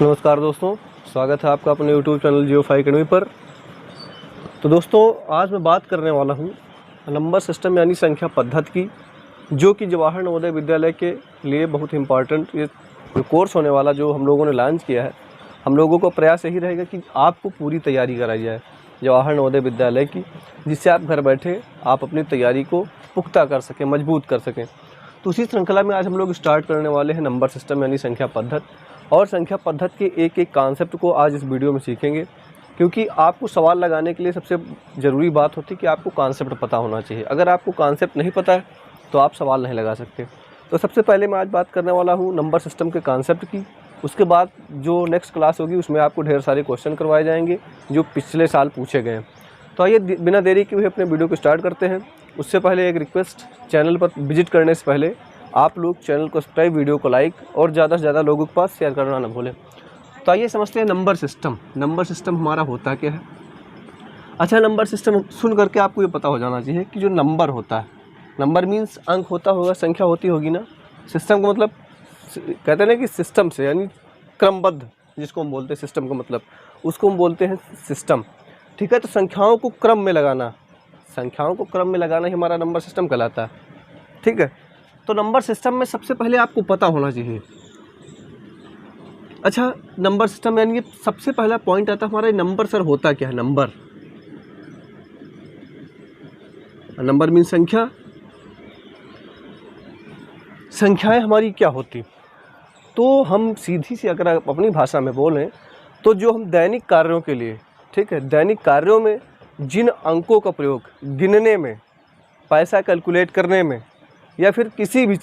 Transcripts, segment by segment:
नमस्कार दोस्तों, स्वागत है आपका अपने YouTube चैनल जियोफाई एकेडमी पर। तो दोस्तों, आज मैं बात करने वाला हूँ नंबर सिस्टम यानी संख्या पद्धति की, जो कि जवाहर नवोदय विद्यालय के लिए बहुत इम्पॉर्टेंट ये कोर्स होने वाला जो हम लोगों ने लॉन्च किया है। हम लोगों का प्रयास यही रहेगा कि आपको पूरी तैयारी कराई जाए जवाहर नवोदय विद्यालय की, जिससे आप घर बैठे आप अपनी तैयारी को पुख्ता कर सकें, मजबूत कर सकें। तो उसी श्रृंखला में आज हम लोग स्टार्ट करने वाले हैं नंबर सिस्टम यानी संख्या पद्धति, और संख्या पद्धति के एक एक कॉन्सेप्ट को आज इस वीडियो में सीखेंगे। क्योंकि आपको सवाल लगाने के लिए सबसे ज़रूरी बात होती है कि आपको कॉन्सेप्ट पता होना चाहिए। अगर आपको कॉन्सेप्ट नहीं पता है तो आप सवाल नहीं लगा सकते। तो सबसे पहले मैं आज बात करने वाला हूँ नंबर सिस्टम के कॉन्सेप्ट की। उसके बाद जो नेक्स्ट क्लास होगी उसमें आपको ढेर सारे क्वेश्चन करवाए जाएंगे जो पिछले साल पूछे गए हैं। तो आइए बिना देरी के हुए अपने वीडियो को स्टार्ट करते हैं। उससे पहले एक रिक्वेस्ट, चैनल पर विजिट करने से पहले आप लोग चैनल को सब्सक्राइब, वीडियो को लाइक और ज़्यादा से ज़्यादा लोगों के पास शेयर करना ना भूलें। तो आइए समझते हैं नंबर सिस्टम। नंबर सिस्टम हमारा होता क्या है। अच्छा, नंबर सिस्टम सुन करके आपको ये पता हो जाना चाहिए कि जो नंबर होता है, नंबर मीन्स अंक होता होगा, संख्या होती होगी ना। सिस्टम का मतलब कहते हैं ना कि सिस्टम से, यानी क्रमबद्ध, जिसको हम बोलते हैं सिस्टम का मतलब, उसको हम बोलते हैं सिस्टम। ठीक है, तो संख्याओं को क्रम में लगाना, संख्याओं को क्रम में लगाना ही हमारा नंबर सिस्टम कहलाता है। ठीक है, तो नंबर सिस्टम में सबसे पहले आपको पता होना चाहिए। अच्छा, नंबर सिस्टम यानी कि सबसे पहला पॉइंट आता है हमारा नंबर। सर होता क्या है नंबर? नंबर मीन संख्या। संख्याएं हमारी क्या होती? तो हम सीधी सी अगर अपनी भाषा में बोलें तो जो हम दैनिक कार्यों के लिए, ठीक है, दैनिक कार्यों में जिन अंकों का प्रयोग गिनने में, पैसा कैलकुलेट करने में, या फिर किसी भी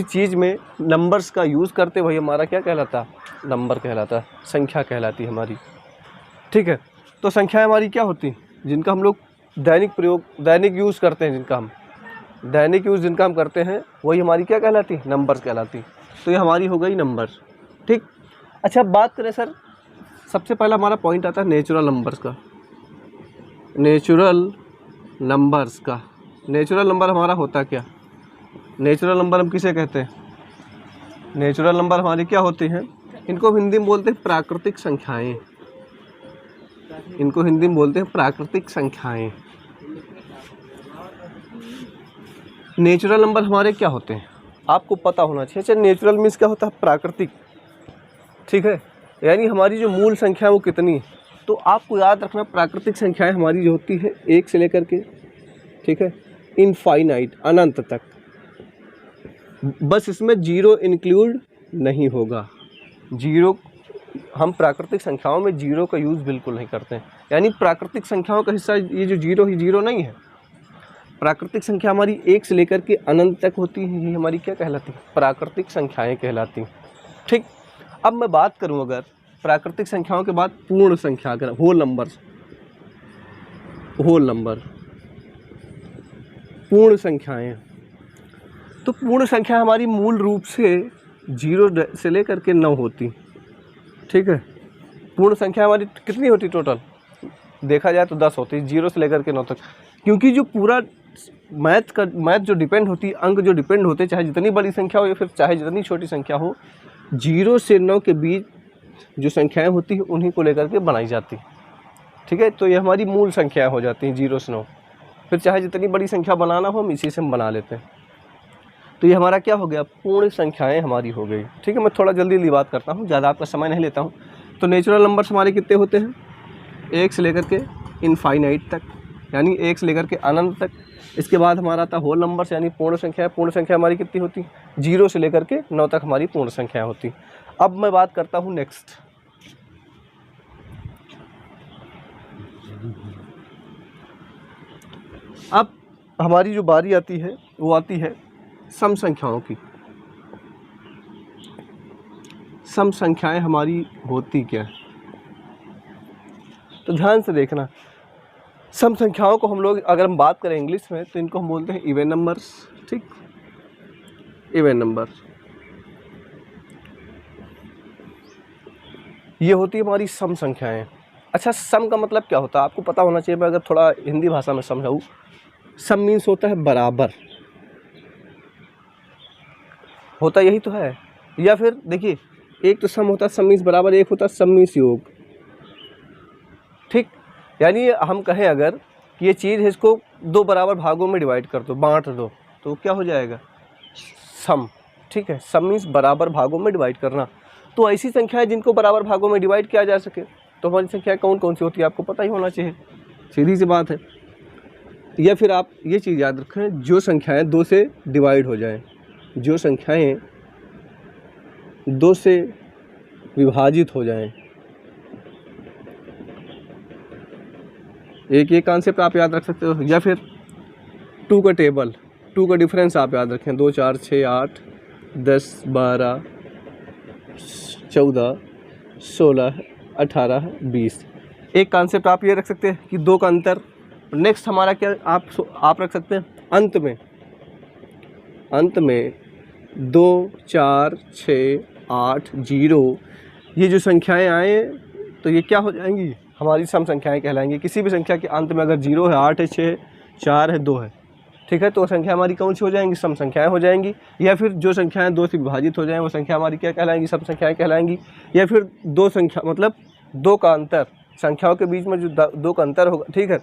चीज़ में नंबर्स का यूज़ करते, वही हमारा क्या कहलाता? नंबर कहलाता, संख्या कहलाती हमारी। ठीक है, तो संख्याएं हमारी क्या होती? जिनका हम लोग दैनिक यूज़ करते हैं, जिनका हम करते हैं, वही हमारी क्या कहलाती? नंबर्स कहलाती। तो ये हमारी हो गई नंबर। ठीक। अच्छा, बात करें सर, सबसे पहला हमारा पॉइंट आता है नेचुरल नंबर्स का। नेचुरल नंबर हमारा होता क्या? नेचुरल नंबर हम किसे कहते हैं? नेचुरल नंबर हमारी क्या होती हैं? इनको हिंदी में बोलते हैं प्राकृतिक संख्याएं। नेचुरल नंबर हमारे क्या होते हैं आपको पता होना चाहिए। अच्छा, नेचुरल मीन्स क्या होता है? प्राकृतिक। ठीक है, यानी हमारी जो मूल संख्या है वो कितनी है? तो आपको याद रखना, प्राकृतिक संख्याएं हमारी जो होती है 1 से लेकर के, ठीक है, इनफाइनाइट, अनंत तक। बस इसमें जीरो इंक्लूड नहीं होगा। जीरो, हम प्राकृतिक संख्याओं में जीरो का यूज़ बिल्कुल नहीं करते हैं। यानी प्राकृतिक संख्याओं का हिस्सा ये जो जीरो नहीं है। प्राकृतिक संख्या हमारी 1 से लेकर के अनंत तक होती है, ये हमारी क्या कहलाती है? प्राकृतिक संख्याएं कहलाती। ठीक। अब मैं बात करूं अगर प्राकृतिक संख्याओं के बाद पूर्ण संख्या, अगर होल नंबर, पूर्ण संख्याएं, तो पूर्ण संख्या हमारी मूल रूप से 0 से लेकर के 9 होती। ठीक है, पूर्ण संख्या हमारी कितनी होती? टोटल देखा जाए तो 10 होती, 0 से लेकर के 9 तक। क्योंकि जो पूरा मैथ जो डिपेंड होती, अंक जो डिपेंड होते, चाहे जितनी बड़ी संख्या हो या फिर चाहे जितनी छोटी संख्या हो, 0 से 9 के बीच जो संख्याएं होती हैं उन्हीं को लेकर के बनाई जाती। ठीक है, तो ये हमारी मूल संख्याएं हो जाती हैं 0 से 9। फिर चाहे जितनी बड़ी संख्या बनाना हो, हम इसी से हम बना लेते हैं। तो ये हमारा क्या हो गया? पूर्ण संख्याएं हमारी हो गई। ठीक है, मैं थोड़ा जल्दी बात करता हूँ, ज़्यादा आपका समय नहीं लेता हूँ। तो नेचुरल नंबर्स हमारे कितने होते हैं? 1 से लेकर के इनफाइनाइट तक, यानी 1 से लेकर के अनंत तक। इसके बाद हमारा आता होल नंबर्स, यानी पूर्ण संख्या। पूर्ण संख्या हमारी कितनी होती? 0 से लेकर के 9 तक हमारी पूर्ण संख्या होती। अब मैं बात करता हूँ नेक्स्ट। अब हमारी जो बारी आती है वो आती है सम संख्याओं की। सम संख्याएं हमारी होती क्या है? तो ध्यान से देखना, सम संख्याओं को हम लोग अगर हम बात करें इंग्लिश में तो इनको हम बोलते हैं इवन नंबर्स। ठीक, इवन नंबर ये होती है हमारी सम संख्याएं। अच्छा, सम का मतलब क्या होता है आपको पता होना चाहिए। मैं अगर थोड़ा हिंदी भाषा में समझाऊँ, सम मीन्स होता है बराबर, होता यही तो है। या फिर देखिए, एक तो सम होता है सम्मिश्र बराबर, एक होता है सम्मिश्र योग, ठीक। यानी हम कहें अगर कि ये चीज़ है, इसको दो बराबर भागों में डिवाइड कर दो, बांट दो, तो क्या हो जाएगा, सम, ठीक है। सम्मिश्र बराबर भागों में डिवाइड करना, तो ऐसी संख्याएं जिनको बराबर भागों में डिवाइड किया जा सके, तो हमारी संख्या कौन कौन सी होती है आपको पता ही होना चाहिए, सीधी सी बात है। या फिर आप ये चीज़ याद रखें, जो संख्याएं 2 से डिवाइड हो जाएं, जो संख्याएं 2 से विभाजित हो जाएं, एक ये कॉन्सेप्ट आप याद रख सकते हो। या फिर 2 का टेबल, 2 का डिफरेंस आप याद रखें, 2 4 6 8 10 12 14 16 18 20। एक कॉन्सेप्ट आप ये रख सकते हैं कि 2 का अंतर। नेक्स्ट हमारा क्या आप रख सकते हैं, अंत में 2 4 6 8 0, ये जो संख्याएं आए तो ये क्या हो जाएंगी, हमारी सम संख्याएं कहलाएंगी। किसी भी संख्या के अंत में अगर 0 है, 8 है, 6 है, 4 है, 2 है, ठीक है, तो संख्या हमारी कौन सी हो जाएंगी, सम संख्याएं हो जाएंगी। या फिर जो संख्याएं 2 से विभाजित हो जाएं वो संख्या हमारी क्या कहलाएंगी, सम संख्याएं कहलाएंगी। या फिर 2 संख्या मतलब 2 का अंतर, संख्याओं के बीच में जो 2 का अंतर होगा, ठीक है।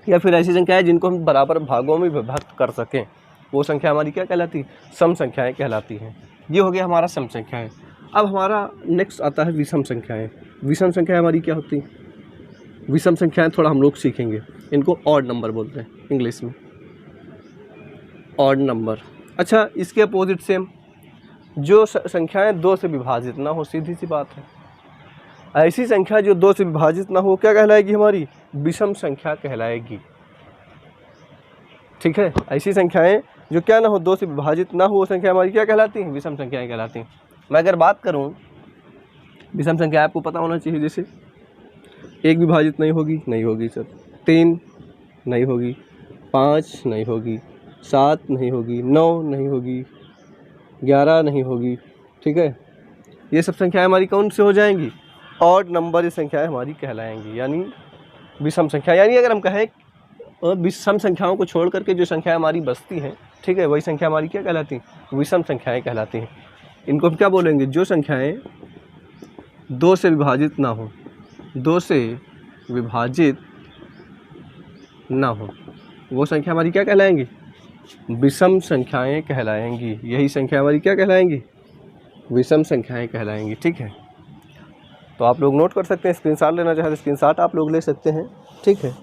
या फिर ऐसी संख्याएं जिनको हम बराबर भागों में विभक्त कर सकें, वो संख्या हमारी क्या कहलाती है, सम संख्याएं कहलाती हैं। ये हो गया हमारा सम संख्याएं। अब हमारा नेक्स्ट आता है विषम संख्याएं। विषम संख्याएं हमारी क्या होती हैं, विषम संख्याएं थोड़ा हम लोग सीखेंगे, इनको ऑड नंबर बोलते हैं इंग्लिश में, ऑड नंबर। अच्छा, इसके अपोजिट सेम, जो संख्याएं 2 से विभाजित ना हो, सीधी सी बात है, ऐसी संख्या जो 2 से विभाजित ना हो क्या कहलाएगी, हमारी विषम संख्या कहलाएगी, ठीक है। ऐसी संख्याएं जो क्या ना हो, 2 से विभाजित ना हो, वो संख्या हमारी क्या कहलाती हैं, विषम संख्याएं कहलाती हैं। मैं अगर बात करूं विषम संख्या, आपको पता होना चाहिए, जैसे 1 विभाजित नहीं होगी सर, 3 नहीं होगी, 5 नहीं होगी, 7 नहीं होगी, 9 नहीं होगी, 11 नहीं होगी, ठीक है। ये सब संख्याएं हमारी कौन से हो जाएंगी, ऑड नंबर ये संख्याएं हमारी कहलाएंगी, यानी विषम संख्या। यानी अगर हम कहें विषम संख्याओं को छोड़ करके जो संख्याएं हमारी बचती हैं, ठीक है, वही संख्या हमारी क्या कहलाती हैं, विषम संख्याएं कहलाती हैं। इनको हम क्या बोलेंगे, जो संख्याएं 2 से विभाजित ना हो, 2 से विभाजित ना हो, वो संख्या हमारी क्या कहलाएंगी, विषम संख्याएं कहलाएंगी। यही संख्या हमारी क्या कहलाएंगी, विषम संख्याएं कहलाएंगी, ठीक है। तो आप लोग नोट कर सकते हैं, स्क्रीनशॉट लेना चाहे तो स्क्रीनशॉट आप लोग ले सकते हैं, ठीक है।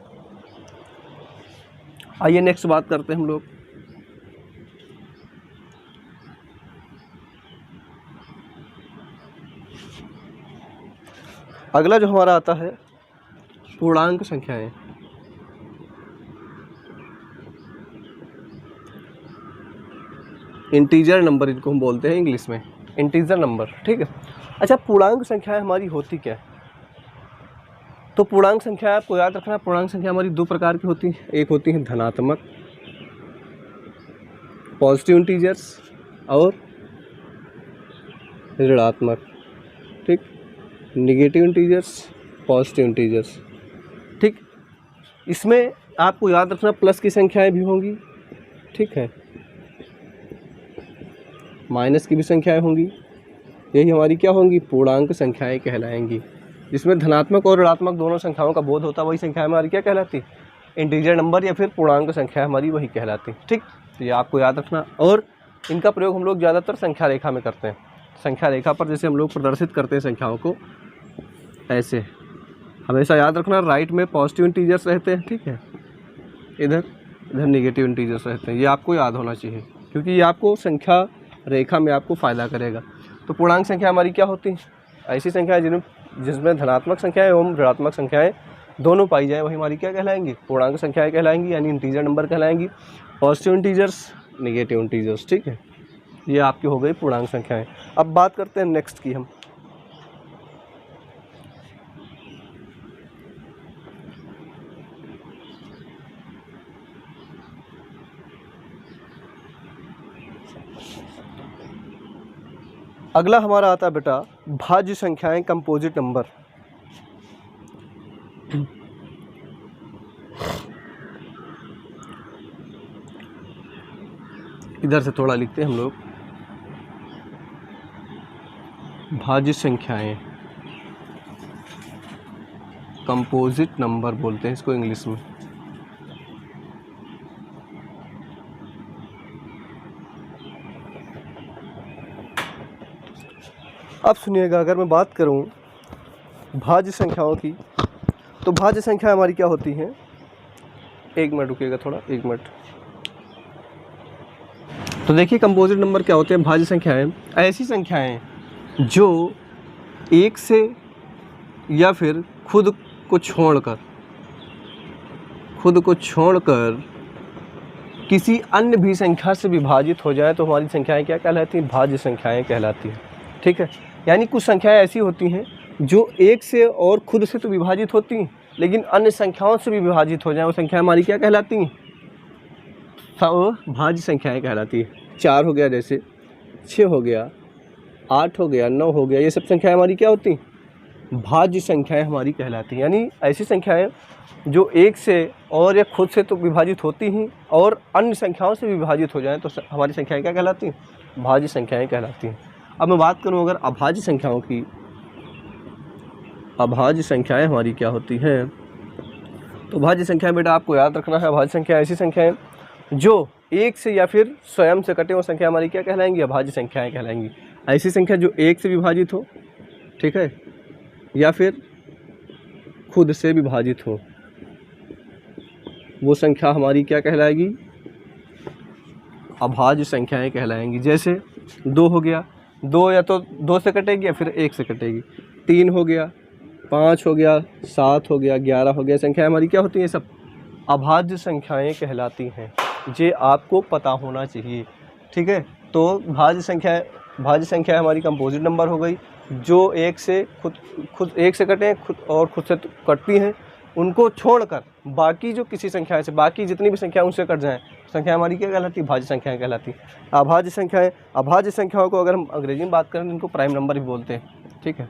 आइए नेक्स्ट बात करते हैं हम लोग, अगला जो हमारा आता है पूर्णांक संख्याएं। इंटीजर नंबर इनको हम बोलते हैं इंग्लिश में, इंटीजर नंबर, ठीक है। अच्छा, पूर्णांक संख्याएं हमारी होती क्या है, तो पूर्णांक संख्या आपको याद रखना, पूर्णांक संख्या हमारी 2 प्रकार की होती हैं। एक होती है धनात्मक पॉजिटिव इंटीजर्स और ऋणात्मक, ठीक, निगेटिव इंटीजर्स पॉजिटिव इंटीजर्स, ठीक। इसमें आपको याद रखना प्लस की संख्याएं भी होंगी, ठीक है, माइनस की भी संख्याएं होंगी, यही हमारी क्या होंगी, पूर्णांक संख्याएं कहलाएंगी। जिसमें धनात्मक और ऋणात्मक दोनों संख्याओं का बोध होता है, वही संख्या हमारी क्या कहलाती है, इंटीजर नंबर या फिर पूर्णांक संख्या हमारी वही कहलाती है, ठीक। तो ये आपको याद रखना। और इनका प्रयोग हम लोग ज़्यादातर संख्या रेखा में करते हैं। संख्या रेखा पर जैसे हम लोग प्रदर्शित करते हैं संख्याओं को, ऐसे हमेशा याद रखना, राइट में पॉजिटिव इंटीजर्स रहते हैं, ठीक है, इधर नेगेटिव इंटीजर्स रहते हैं। ये आपको याद होना चाहिए, क्योंकि ये आपको संख्या रेखा में आपको फ़ायदा करेगा। तो पूर्णांक संख्या हमारी क्या होती है, ऐसी संख्याएं जिसमें धनात्मक संख्याएं एवं ऋणात्मक संख्याएं दोनों पाई जाए, वही हमारी क्या कहलाएंगी, पूर्णांक संख्याएं कहलाएंगी, यानी इंटीजर नंबर कहलाएंगी। पॉजिटिव इंटीजर्स, नेगेटिव इंटीजर्स, ठीक है। ये आपकी हो गई पूर्णांक संख्याएं। अब बात करते हैं नेक्स्ट की हम, अगला हमारा आता है बेटा भाज्य संख्याएं, कंपोजिट नंबर। इधर से थोड़ा लिखते हैं हम लोग, भाज्य संख्याएं, कंपोजिट नंबर बोलते हैं इसको इंग्लिश में। अब सुनिएगा, अगर मैं बात करूं भाज्य संख्याओं की, तो भाज्य संख्या हमारी क्या होती हैं। एक मिनट रुकिएगा थोड़ा, एक मिनट। तो देखिए कंपोजिट नंबर क्या होते हैं। भाज्य संख्याएं ऐसी संख्याएं जो एक से या फिर खुद को छोड़कर किसी अन्य भी संख्या से विभाजित हो जाए तो हमारी संख्याएं क्या कहलाती हैं, भाज्य संख्याएं कहलाती हैं। ठीक है, यानी कुछ संख्याएं ऐसी होती हैं जो एक से और खुद से तो विभाजित होती हैं, लेकिन अन्य संख्याओं से भी विभाजित हो जाए, वो संख्याएं हमारी क्या कहलाती हैं, भाज्य संख्याएं कहलाती हैं। 4 हो गया, जैसे 6 हो गया, 8 हो गया, 9 हो गया, ये सब संख्याएं हमारी क्या होती हैं, भाज्य संख्याएं हमारी कहलाती हैं। यानी ऐसी संख्याएं जो एक से और या खुद से तो विभाजित होती हैं और अन्य संख्याओं से विभाजित हो जाएं तो हमारी संख्याएं क्या कहलाती हैं, भाज्य संख्याएं कहलाती हैं। अब मैं बात करूं अगर अभाज्य संख्याओं की, अभाज्य संख्याएं हमारी क्या होती हैं, तो भाज्य संख्याएं बेटा आपको याद रखना है, अभाज्य संख्या ऐसी संख्याएं जो एक से या फिर स्वयं से कटे, वो संख्या हमारी क्या कहलाएंगी, अभाज्य संख्याएं कहलाएंगी। ऐसी संख्या जो एक से विभाजित हो, ठीक है, या फिर खुद से विभाजित हो, वो संख्या हमारी क्या कहलाएगी, अभाज्य संख्याएं कहलाएंगी। जैसे 2 हो गया, 2 या तो 2 से कटेगी या फिर 1 से कटेगी। 3 हो गया, 5 हो गया, 7 हो गया, 11 हो गया, संख्याएं हमारी क्या होती हैं, सब अभाज्य संख्याएं कहलाती हैं। ये आपको पता होना चाहिए। ठीक है, तो भाज्य संख्या हमारी कंपोजिट नंबर हो गई, जो एक से खुद एक से कटे, खुद और खुद से कटती हैं, उनको छोड़कर बाकी जो किसी संख्या से, बाकी जितनी भी संख्या उनसे कट जाएं, संख्या हमारी क्या कहलाती है, भाज्य संख्याएं कहलाती। अभाज्य संख्याओं को अगर हम अंग्रेजी में बात करें तो इनको प्राइम नंबर भी बोलते हैं। ठीक है,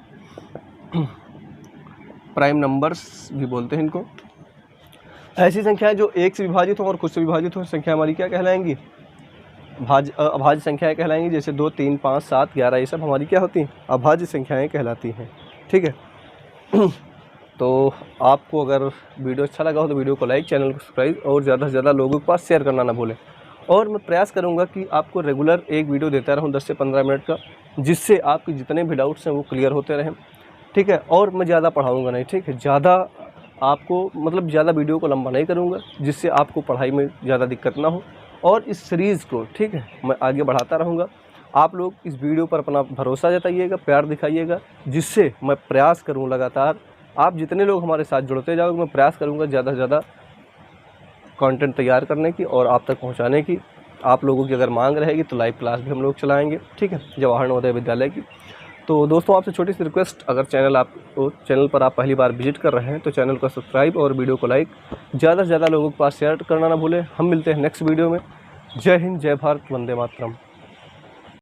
प्राइम नंबर्स भी बोलते हैं इनको। ऐसी संख्याएं जो एक से विभाजित हो और खुद से विभाजित हो, संख्या हमारी क्या कहलाएंगी, अभाज्य संख्याएं कहलाएंगी। जैसे 2, 3, 5, 7, 11, ये सब हमारी क्या होती हैं, अभाज्य संख्याएं कहलाती हैं। ठीक है, तो आपको अगर वीडियो अच्छा लगा हो तो वीडियो को लाइक, चैनल को सब्सक्राइब और ज़्यादा से ज़्यादा लोगों के पास शेयर करना ना भूलें। और मैं प्रयास करूंगा कि आपको रेगुलर एक वीडियो देता रहूं 10 से 15 मिनट का, जिससे आपके जितने भी डाउट्स हैं वो क्लियर होते रहें। ठीक है, और मैं ज़्यादा पढ़ाऊँगा नहीं। ठीक है, ज़्यादा आपको मतलब ज़्यादा वीडियो को लंबा नहीं करूँगा, जिससे आपको पढ़ाई में ज़्यादा दिक्कत ना हो। और इस सीरीज़ को, ठीक है, मैं आगे बढ़ाता रहूँगा। आप लोग इस वीडियो पर अपना भरोसा जताइएगा, प्यार दिखाइएगा, जिससे मैं प्रयास करूँ लगातार। आप जितने लोग हमारे साथ जुड़ते जाओगे, मैं प्रयास करूँगा ज़्यादा से ज़्यादा कंटेंट तैयार करने की और आप तक पहुँचाने की। आप लोगों की अगर मांग रहेगी तो लाइव क्लास भी हम लोग चलाएँगे। ठीक है, जवाहर नवोदय विद्यालय की। तो दोस्तों आपसे छोटी सी रिक्वेस्ट, अगर चैनल पर आप पहली बार विजिट कर रहे हैं तो चैनल को सब्सक्राइब और वीडियो को लाइक ज़्यादा से ज़्यादा लोगों के पास शेयर करना ना भूलें। हम मिलते हैं नेक्स्ट वीडियो में। जय हिंद, जय भारत, वंदे मातरम।